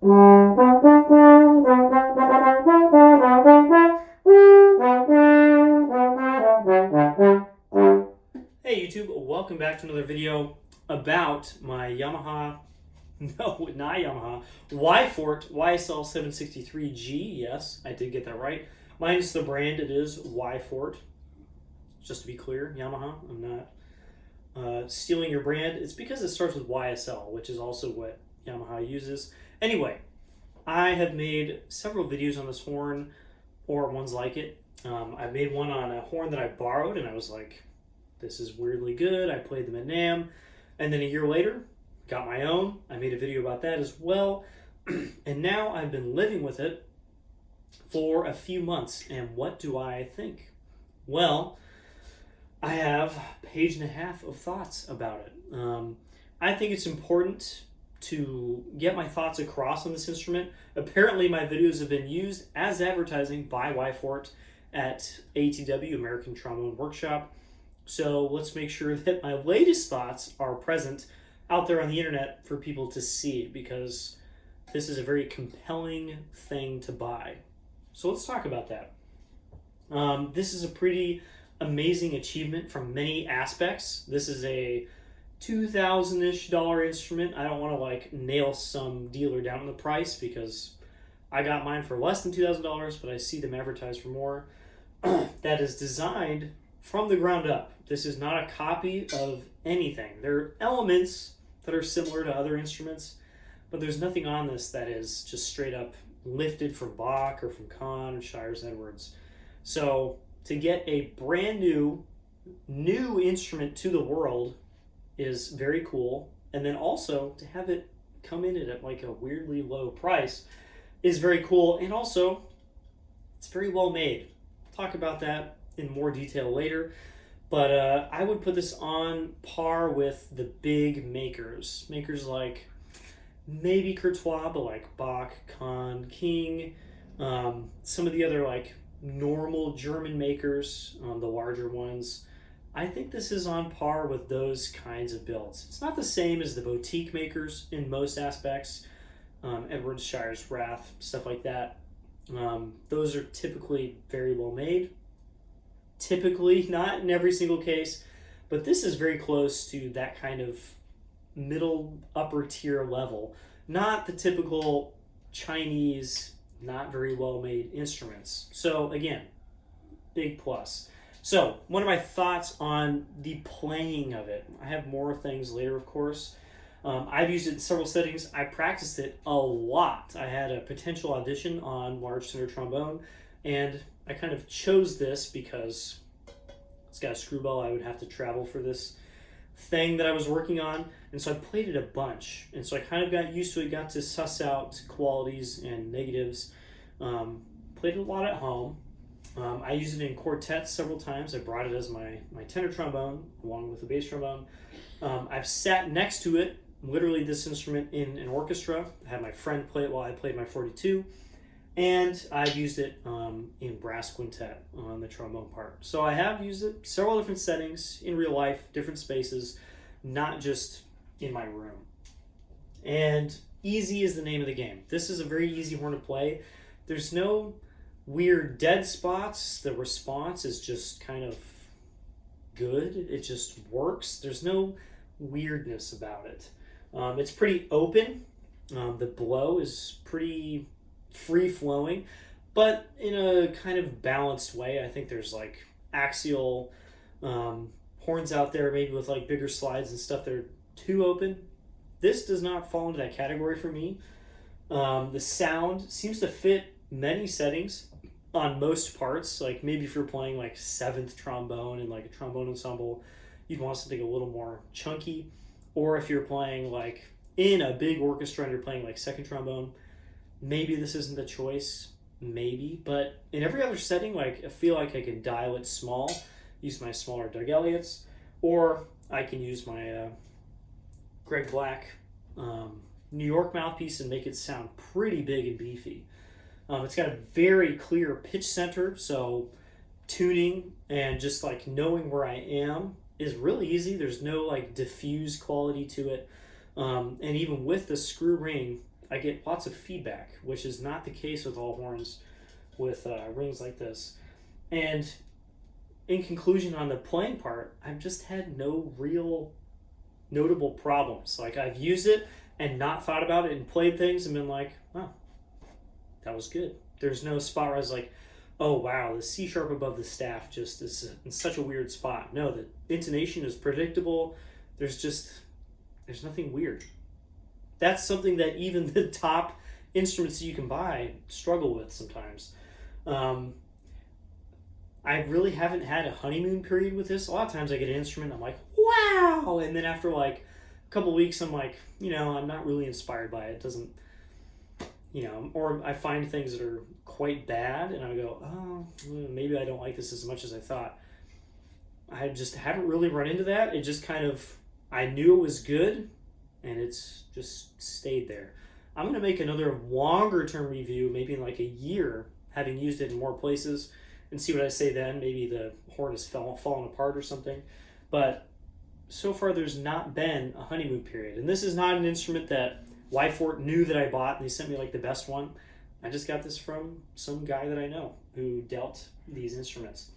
Hey YouTube, welcome back to another video about my Yamaha, no, not Yamaha, YSL-763G. Yes, I did get that right. Minus the brand, it is Y-Fort. Just to be clear, Yamaha, I'm not stealing your brand. It's because it starts with YSL, which is also what Yamaha uses. Anyway, I have made several videos on this horn, or ones like it. I made one on a horn that I borrowed, and I was like, this is weirdly good. I played them at NAMM. And then a year later, got my own. I made a video about that as well. And now I've been living with it for a few months. And what do I think? Well, I have a page and a half of thoughts about it. I think it's important to get my thoughts across on this instrument. Apparently my videos have been used as advertising by Y-Fort at ATW, American Trombone Workshop. So let's make sure that my latest thoughts are present out there on the internet for people to see, because this is a very compelling thing to buy. So let's talk about that. This is a pretty amazing achievement from many aspects. This is a $2,000-ish instrument. I don't want to like nail some dealer down on the price because I got mine for less than $2,000, but I see them advertised for more. That is designed from the ground up. This is not a copy of anything. There are elements that are similar to other instruments, but there's nothing on this that is just straight up lifted from Bach or from Kahn or Shires Edwards. So to get a brand new instrument to the world is very cool. And then also to have it come in at like a weirdly low price is very cool. And also it's very well made. I'll talk about that in more detail later. But I would put this on par with the big makers. Makers like maybe Courtois, but like Bach, Kahn, King, some of the other like normal German makers, the larger ones. I think this is on par with those kinds of builds. It's not the same as the boutique makers in most aspects. Edwards, Shires, Rath, stuff like that. Those are typically very well made. Typically, not in every single case, but this is very close to that kind of middle upper tier level. Not the typical Chinese, not very well made instruments. So again, big plus. So one of my thoughts on the playing of it. I have more things later, of course. I've used it in several settings. I practiced it a lot. I had a potential audition on large tenor trombone, and I kind of chose this because it's got a screw ball. I would have to travel for this thing that I was working on, and so I played it a bunch, and so I kind of got used to it, got to suss out qualities and negatives. Played it a lot at home. I used it in quartets several times. I brought it as my tenor trombone along with the bass trombone. I've sat next to it, literally this instrument, in an orchestra. I had my friend play it while I played my 42. And I've used it in brass quintet on the trombone part. So I have used it several different settings in real life, different spaces, not just in my room. And easy is the name of the game. This is a very easy horn to play. There's no weird dead spots. The response is just kind of good. It just works. There's no weirdness about it. It's pretty open. The blow is pretty free-flowing, but in a kind of balanced way. I think there's like axial horns out there, maybe with like bigger slides and stuff that are too open. This does not fall into that category for me. The sound seems to fit many settings on most parts. Like maybe if you're playing like 7th trombone and like a trombone ensemble, you'd want something a little more chunky. Or if you're playing like in a big orchestra and you're playing like 2nd trombone, maybe this isn't the choice, maybe. But in every other setting, like I feel like I can dial it small, use my smaller Doug Elliott's, or I can use my Greg Black New York mouthpiece and make it sound pretty big and beefy. It's got a very clear pitch center, so tuning and just like knowing where I am is really easy. There's no like diffuse quality to it. And even with the screw ring, I get lots of feedback, which is not the case with all horns with rings like this. And in conclusion on the playing part, I've just had no real notable problems. Like, I've used it and not thought about it and played things and been like, oh, that was good. There's no spot where I was like, oh wow, the C sharp above the staff just is in such a weird spot. No, the intonation is predictable. There's nothing weird. That's something that even the top instruments that you can buy struggle with sometimes. I really haven't had a honeymoon period with this. A lot of times I get an instrument, I'm like, wow! And then after like a couple weeks, I'm like, I'm not really inspired by it. It doesn't, or I find things that are quite bad and I go, oh, maybe I don't like this as much as I thought. I just haven't really run into that. It just kind of, I knew it was good and it's just stayed there. I'm going to make another longer term review, maybe in like a year, having used it in more places, and see what I say then. Maybe the horn has fallen apart or something. But so far there's not been a honeymoon period. And this is not an instrument that Y-Fort knew that I bought and they sent me like the best one. I just got this from some guy that I know who dealt these instruments.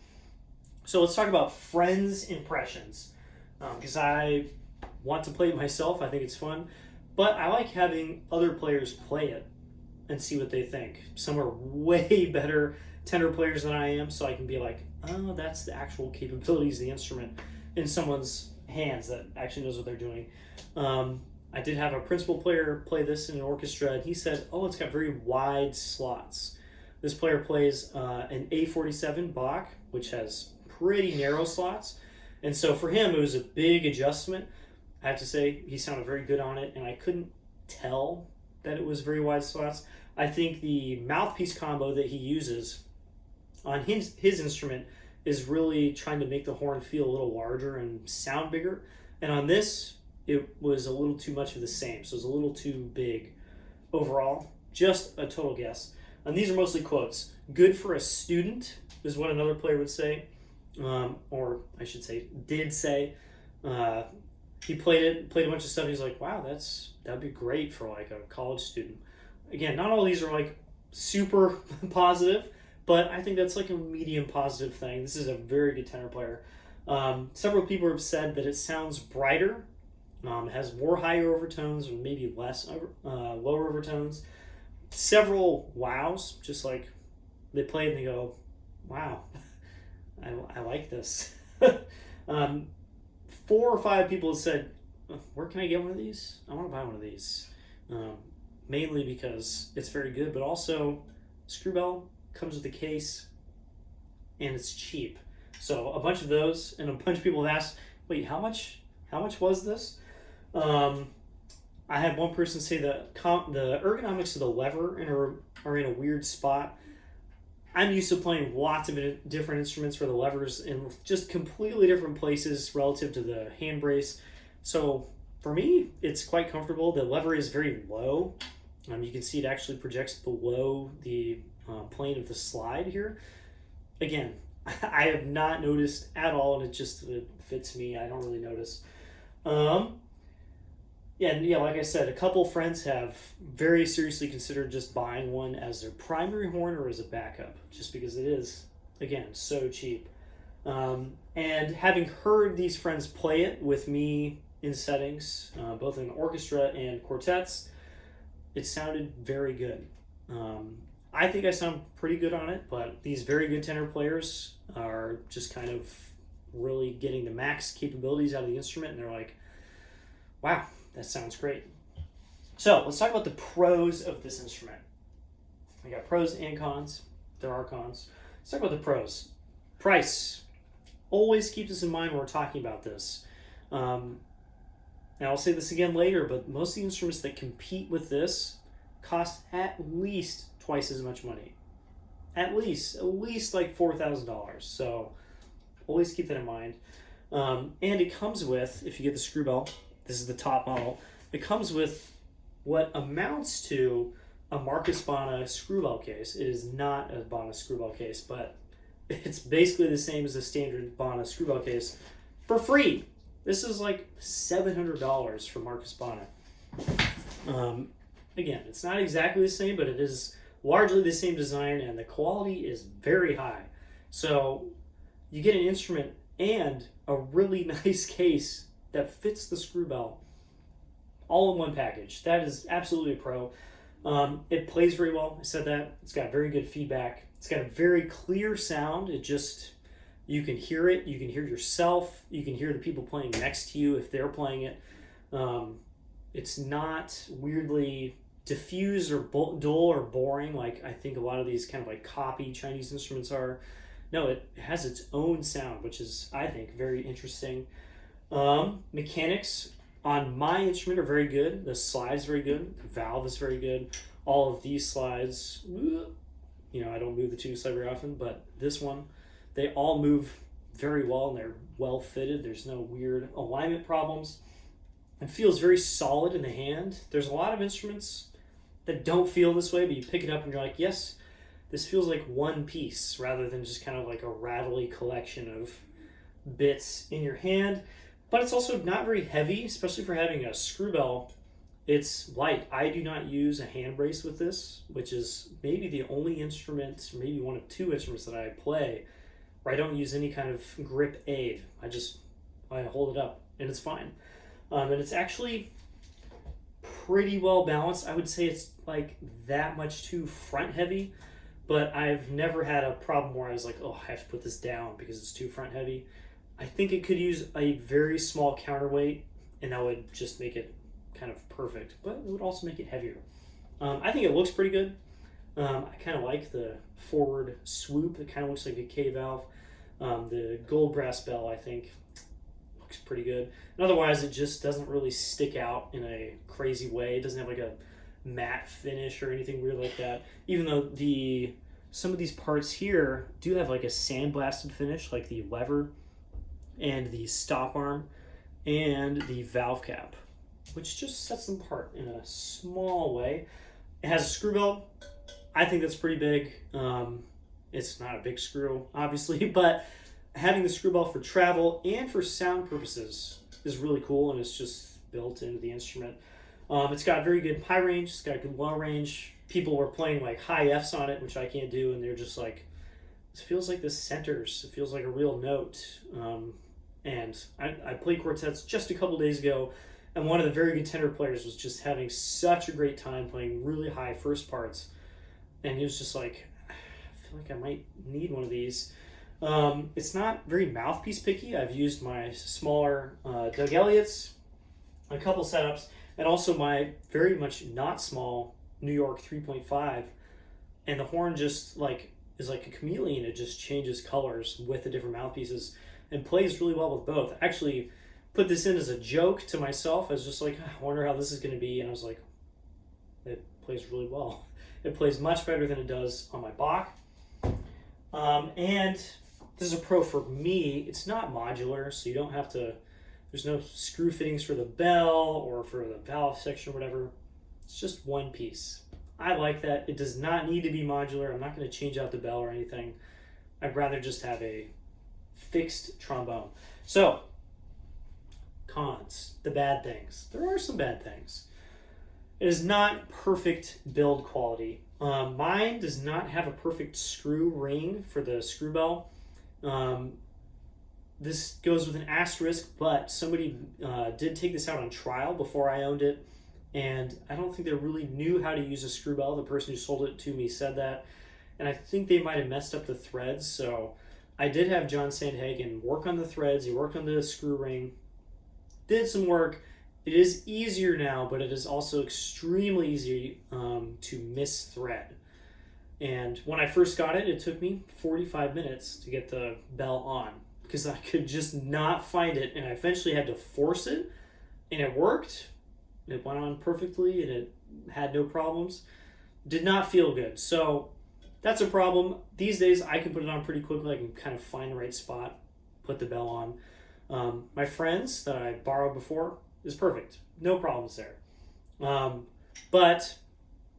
So let's talk about friends' impressions. Because I want to play it myself. I think it's fun. But I like having other players play it and see what they think. Some are way better tenor players than I am, so I can be like, oh, that's the actual capabilities of the instrument in someone's hands that actually knows what they're doing. I did have a principal player play this in an orchestra, and he said, oh, it's got very wide slots. This player plays an A47 Bach, which has pretty narrow slots. And so for him, it was a big adjustment. I have to say, he sounded very good on it, and I couldn't tell that it was very wide slots. I think the mouthpiece combo that he uses on his instrument is really trying to make the horn feel a little larger and sound bigger. And on this, it was a little too much of the same. So it was a little too big overall. Just a total guess. And these are mostly quotes. Good for a student is what another player would say. Or I should say, did say. He played a bunch of stuff. He's like, wow, that'd be great for like a college student. Again, not all these are like super positive, but I think that's like a medium positive thing. This is a very good tenor player. Several people have said that it sounds brighter. It has more higher overtones and maybe less lower overtones. Several wows, just like they play and they go, wow, I like this. 4 or 5 people have said, where can I get one of these? I want to buy one of these. Mainly because it's very good, but also Screwbell comes with a case and it's cheap. So a bunch of those, and a bunch of people have asked, wait, how much was this? I had one person say the ergonomics of the lever are in a weird spot. I'm used to playing lots of different instruments where the lever's in just completely different places relative to the hand brace. So for me, it's quite comfortable. The lever is very low. You can see it actually projects below the plane of the slide here. Again, I have not noticed at all, and it fits me. I don't really notice. Yeah, like I said, a couple friends have very seriously considered just buying one as their primary horn or as a backup, just because it is, again, so cheap. And having heard these friends play it with me in settings, both in orchestra and quartets, it sounded very good. I think I sound pretty good on it, but these very good tenor players are just kind of really getting the max capabilities out of the instrument, and they're like, wow, that sounds great. So let's talk about the pros of this instrument. I got pros and cons. There are cons. Let's talk about the pros. Price. Always keep this in mind when we're talking about this. And I'll say this again later, but most of the instruments that compete with this cost at least twice as much money. At least like $4,000. So always keep that in mind. And it comes with, if you get the Screwbell, this is the top model, it comes with what amounts to a Marcus Bona Screwbell case. It is not a Bona Screwbell case, but it's basically the same as the standard Bona Screwbell case for free. This is like $700 for Marcus Bona. Again, it's not exactly the same, but it is largely the same design, and the quality is very high. So you get an instrument and a really nice case that fits the screw bell all in one package. That is absolutely a pro. It plays very well. I said that. It's got very good feedback. It's got a very clear sound. You can hear it. You can hear yourself. You can hear the people playing next to you if they're playing it. It's not weirdly diffused or dull or boring like I think a lot of these kind of like copy Chinese instruments are. No, it has its own sound, which is, I think, very interesting. Mechanics on my instrument are very good. The slide is very good. The valve is very good. All of these slides, I don't move the tube slide very often, but this one, they all move very well and they're well fitted. There's no weird alignment problems. It feels very solid in the hand. There's a lot of instruments that don't feel this way, but you pick it up and you're like, yes, this feels like one piece rather than just kind of like a rattly collection of bits in your hand. But it's also not very heavy, especially for having a screw bell. It's light. I do not use a hand brace with this, which is maybe the only instrument, maybe one of two instruments that I play where I don't use any kind of grip aid. I hold it up and it's fine. And it's actually pretty well balanced. I would say it's like that much too front heavy, but I've never had a problem where I was like, oh, I have to put this down because it's too front heavy. I think it could use a very small counterweight and that would just make it kind of perfect, but it would also make it heavier. I think it looks pretty good. I kind of like the forward swoop. It kind of looks like a K valve. The gold brass bell, I think, looks pretty good. And otherwise, it just doesn't really stick out in a crazy way. It doesn't have like a matte finish or anything weird like that. Even though some of these parts here do have like a sandblasted finish, like the lever and the stop arm and the valve cap, which just sets them apart in a small way. It has a screw bell. I think that's pretty big. It's not a big screw, obviously, but having the screw bell for travel and for sound purposes is really cool, and it's just built into the instrument. It's got very good high range. It's got good low range. People were playing like high Fs on it, which I can't do, and they're just like, it feels like this centers. It feels like a real note. And I played quartets just a couple days ago, and one of the very good tenor players was just having such a great time playing really high first parts, and he was just like, I feel like I might need one of these. It's not very mouthpiece picky. I've used my smaller Doug Elliott's, a couple setups, and also my very much not small New York 3.5, and the horn just like is like a chameleon. It just changes colors with the different mouthpieces and plays really well with both. I actually put this in as a joke to myself. I was just like, I wonder how this is going to be, and I was like, it plays really well. It plays much better than it does on my Bach. And this is a pro for me. It's not modular, so you don't have to, there's no screw fittings for the bell or for the valve section or whatever. It's just one piece. I like that. It does not need to be modular. I'm not going to change out the bell or anything. I'd rather just have a fixed trombone. So, cons, the bad things. There are some bad things. It is not perfect build quality. Mine does not have a perfect screw ring for the screw bell. This goes with an asterisk, but somebody did take this out on trial before I owned it, and I don't think they really knew how to use a screw bell. The person who sold it to me said that, and I think they might have messed up the threads. So I did have John Sandhagen work on the threads. He worked on the screw ring, did some work. It is easier now, but it is also extremely easy to misthread. And when I first got it, it took me 45 minutes to get the bell on because I could just not find it, and I eventually had to force it, and it worked. It went on perfectly, and it had no problems. Did not feel good. So that's a problem. These days, I can put it on pretty quickly. I can kind of find the right spot, put the bell on. My friends that I borrowed before is perfect. No problems there. But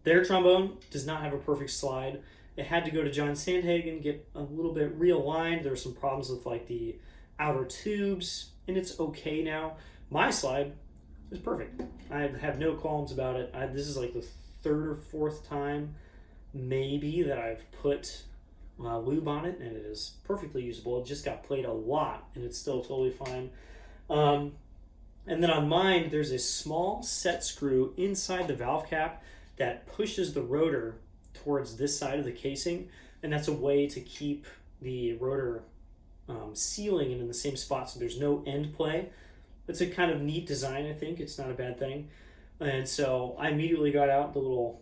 their trombone does not have a perfect slide. It had to go to John Sandhagen, get a little bit realigned. There were some problems with like the outer tubes, and it's okay now. My slide It's perfect. I have no qualms about it. This is like the third or fourth time maybe that I've put lube on it, and it is perfectly usable. It just got played a lot, and it's still totally fine. Um, and then on mine, there's a small set screw inside the valve cap that pushes the rotor towards this side of the casing, and that's a way to keep the rotor sealing and in the same spot so there's no end play. It's a kind of neat design, I think. It's not a bad thing. And so I immediately got out the little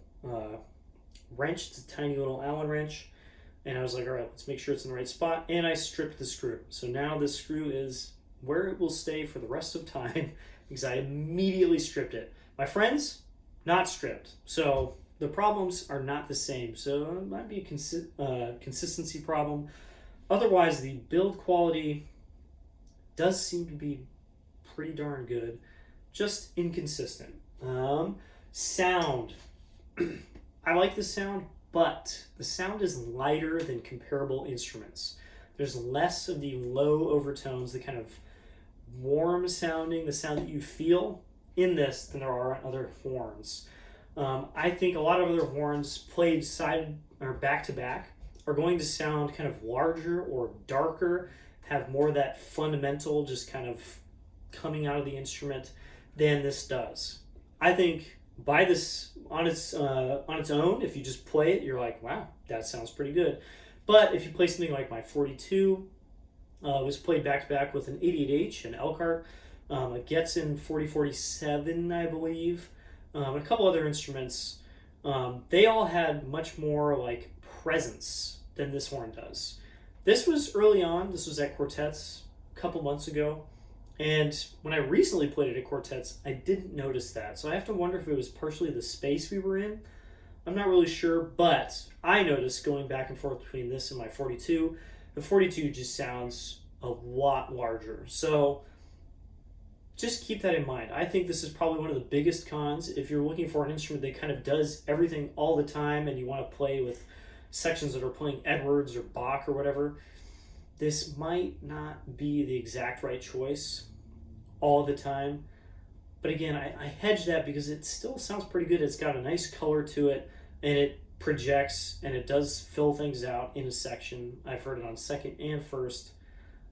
wrench. It's a tiny little Allen wrench. And I was like, all right, let's make sure it's in the right spot. And I stripped the screw. So now this screw is where it will stay for the rest of time because I immediately stripped it. My friends, not stripped. So the problems are not the same. So it might be a consistency problem. Otherwise, the build quality does seem to be pretty darn good. Just inconsistent. Sound. I like the sound, but the sound is lighter than comparable instruments. There's less of the low overtones, the kind of warm sounding, the sound that you feel in this than there are on other horns. I think a lot of other horns played side or back to back are going to sound kind of larger or darker, have more of that fundamental just kind of coming out of the instrument than this does. I think by this on its own, if you just play it, you're like, wow, that sounds pretty good. But if you play something like my 42, was played back to back with an 88H, an Elkhart, a Getzen 4047, I believe, and a couple other instruments, they all had much more like presence than this horn does. This was early on. This was at Quartets a couple months ago. And when I recently played it at Quartets, I didn't notice that. So I have to wonder if it was partially the space we were in. I'm not really sure, but I noticed going back and forth between this and my 42, the 42 just sounds a lot larger. So just keep that in mind. I think this is probably one of the biggest cons. If you're looking for an instrument that kind of does everything all the time and you want to play with sections that are playing Edwards or Bach or whatever, this might not be the exact right choice all the time. But again, I hedge that because it still sounds pretty good. It's got a nice color to it, and it projects, and it does fill things out in a section. I've heard it on second and first,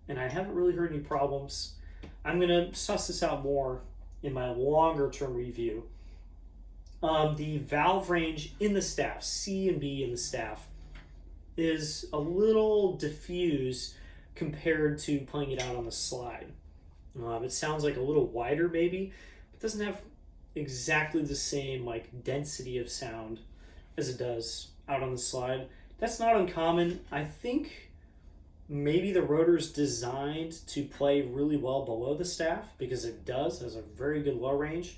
and I haven't really heard any problems. I'm going to suss this out more in my longer term review. The valve range in the staff, C and B in the staff, is a little diffuse compared to playing it out on the slide. It sounds like a little wider maybe, but doesn't have exactly the same like density of sound as it does out on the slide. That's not uncommon. I think maybe the rotor's designed to play really well below the staff because it has a very good low range,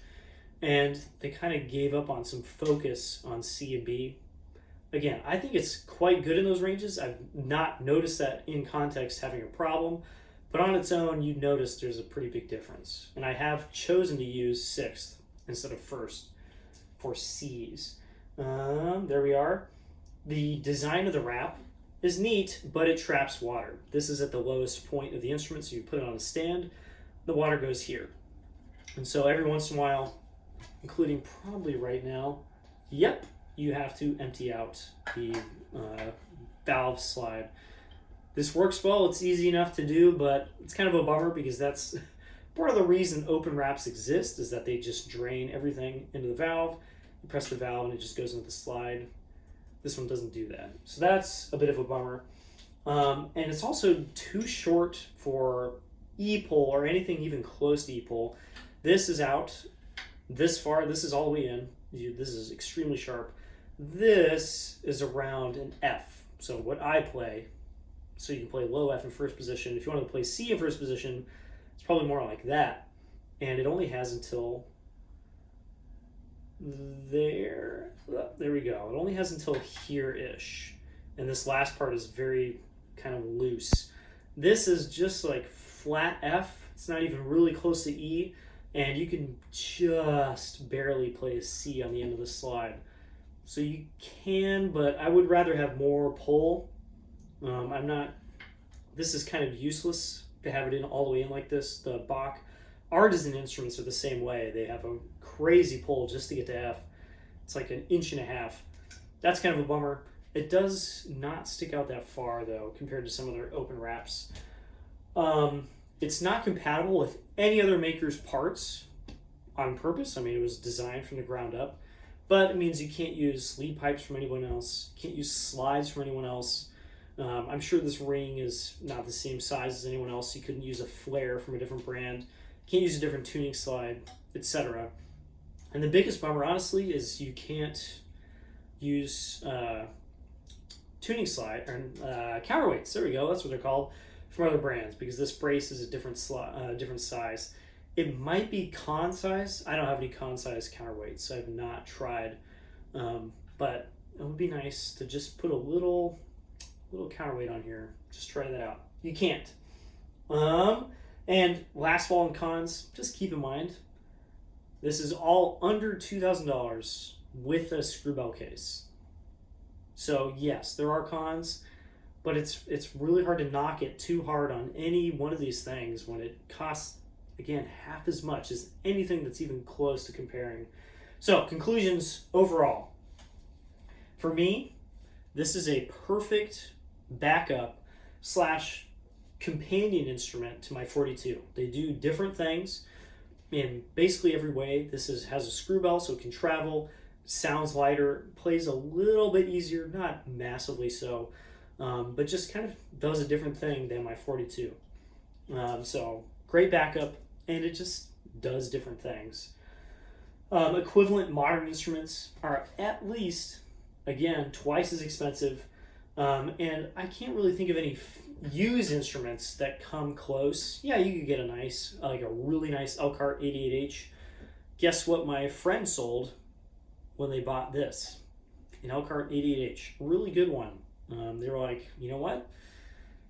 and they kind of gave up on some focus on C and B. Again, I think it's quite good in those ranges. I've not noticed that in context having a problem, but on its own, you'd notice there's a pretty big difference. And I have chosen to use sixth instead of first for C's. There we are. The design of the wrap is neat, but it traps water. This is at the lowest point of the instrument, so you put it on a stand, the water goes here. And so every once in a while, including probably right now, yep, you have to empty out the valve slide. This works well, it's easy enough to do, but it's kind of a bummer because that's part of the reason open wraps exist, is that they just drain everything into the valve. You press the valve and it just goes into the slide. This one doesn't do that. So that's a bit of a bummer. And it's also too short for E-pull or anything even close to E-pull. This is out this far. This is all the way in. This is extremely sharp. This is around an F. So what I play, so you can play low F in first position. If you want to play C in first position, it's probably more like that. And it only has until there we go. It only has until here-ish. And this last part is very kind of loose. This is just like flat F. It's not even really close to E. And you can just barely play a C on the end of the slide. So you can, but I would rather have more pull. This is kind of useless to have it in all the way in like this. The Bach artisan instruments are the same way. They have a crazy pull just to get to F. It's like an inch and a half. That's kind of a bummer. It does not stick out that far though compared to some other open wraps. It's not compatible with any other maker's parts on purpose. I mean, it was designed from the ground up, but it means you can't use lead pipes from anyone else. You can't use slides from anyone else. I'm sure this ring is not the same size as anyone else. You couldn't use a flare from a different brand. Can't use a different tuning slide, etc. And the biggest bummer, honestly, is you can't use tuning slide or counterweights. There we go. That's what they're called from other brands, because this brace is a different different size. It might be con size. I don't have any con size counterweights. So I've not tried, but it would be nice to just put a little counterweight on here. Just try that out. You can't. And last of all, in cons, just keep in mind, this is all under $2,000 with a screw bell case. So yes, there are cons, but it's really hard to knock it too hard on any one of these things when it costs, again, half as much as anything that's even close to comparing. So conclusions overall. For me, this is a perfect backup slash companion instrument to my 42. They do different things in basically every way. This has a screw bell, so it can travel, sounds lighter, plays a little bit easier, not massively so, but just kind of does a different thing than my 42. So great backup, and it just does different things. Equivalent modern instruments are at least, again, twice as expensive, and I can't really think of any used instruments that come close. Yeah, you could get a nice, like a really nice Elkhart 88H. Guess what my friend sold when they bought this? An Elkhart 88H, really good one. They were like, you know what?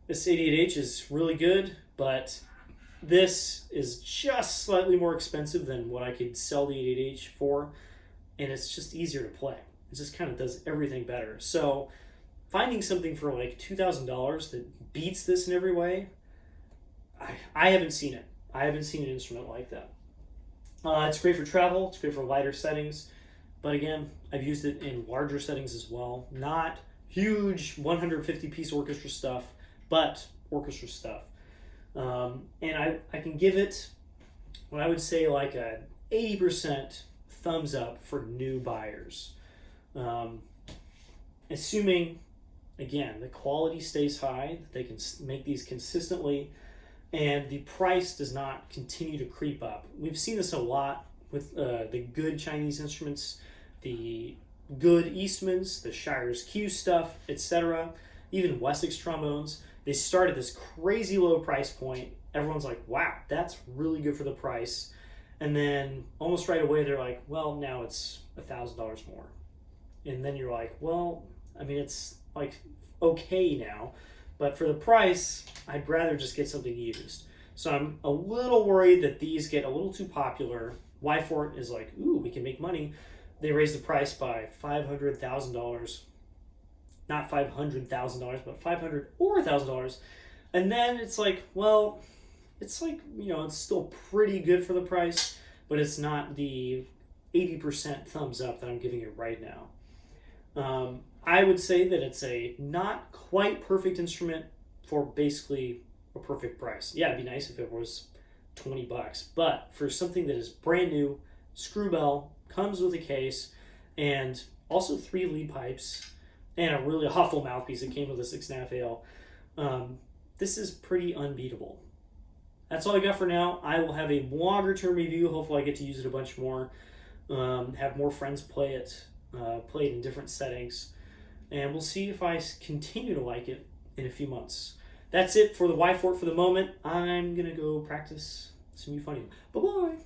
This 88H is really good, but this is just slightly more expensive than what I could sell the 88H for, and it's just easier to play. It just kind of does everything better. So finding something for like $2,000 that beats this in every way, I haven't seen it. I haven't seen an instrument like that. It's great for travel. It's great for lighter settings. But again, I've used it in larger settings as well. Not huge 150-piece orchestra stuff, but orchestra stuff. And I can give it what I would say like a 80% thumbs up for new buyers. Assuming, again, the quality stays high, that they can make these consistently, and the price does not continue to creep up. We've seen this a lot with the good Chinese instruments, the good Eastmans, the Shire's Q stuff, etc., even Wessex trombones. They start at this crazy low price point. Everyone's like, wow, that's really good for the price. And then almost right away, they're like, well, now it's $1,000 more. And then you're like, well, I mean, it's like okay now, but for the price, I'd rather just get something used. So I'm a little worried that these get a little too popular. Y-Fort is like, ooh, we can make money. They raised the price by $500,000. Not $500,000, but $500 or $1,000. And then it's like, well, it's like, you know, it's still pretty good for the price, but it's not the 80% thumbs up that I'm giving it right now. I would say that it's a not quite perfect instrument for basically a perfect price. Yeah, it'd be nice if it was $20, but for something that is brand new, screw bell, comes with a case, and also 3 lead pipes, and a really awful mouthpiece that came with a 6.5 AL. This is pretty unbeatable. That's all I got for now. I will have a longer term review. Hopefully I get to use it a bunch more, have more friends play it in different settings, and we'll see if I continue to like it in a few months. That's it for the Y-Fort for the moment. I'm going to go practice some euphonium. Bye-bye.